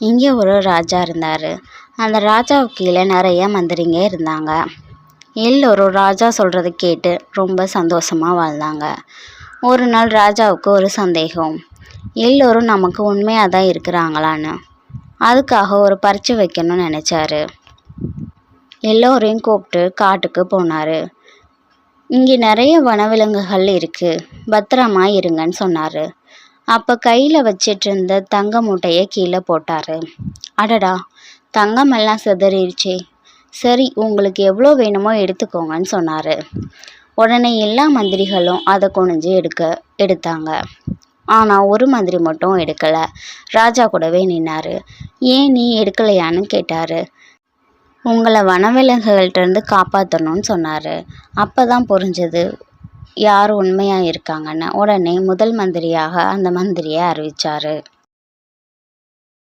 இங்கே ஒரு ராஜா இருந்தார். அந்த ராஜாவுக்கு கீழே நிறைய மந்திரிங்க இருந்தாங்க. எல்லோரும் ராஜா சொல்கிறத கேட்டு ரொம்ப சந்தோஷமாக வாழ்ந்தாங்க. ஒரு நாள் ராஜாவுக்கு ஒரு சந்தேகம், எல்லோரும் நமக்கு உண்மையாக தான் இருக்கிறாங்களான்னு. அதுக்காக ஒரு பரீட்சை வைக்கணும்னு நினச்சாரு. எல்லோரையும் கூப்பிட்டு காட்டுக்கு போனார். இங்கே நிறைய வனவிலங்குகள் இருக்குது, பத்திரமா இருங்கன்னு சொன்னார். அப்போ கையில் வச்சிட்டு இருந்த தங்க மூட்டையை கீழே போட்டார். அடடா, தங்கமெல்லாம் சிதறிடுச்சே. சரி, உங்களுக்கு எவ்வளோ வேணுமோ எடுத்துக்கோங்கன்னு சொன்னார். உடனே எல்லா மந்திரிகளும் அதை குனிஞ்சு எடுத்தாங்க. ஆனால் ஒரு மந்திரி மட்டும் எடுக்கலை. ராஜா கூடவே நின்னார். ஏன் நீ எடுக்கலையான்னு கேட்டார். உங்களை வனவிலங்குகள்கிட்டருந்து காப்பாற்றணும்னு சொன்னார். அப்போ தான் புரிஞ்சது யார் உண்மையாக இருக்காங்கன்னு. உடனே முதல் மந்திரியாக அந்த மந்திரியை அறிவித்தார்.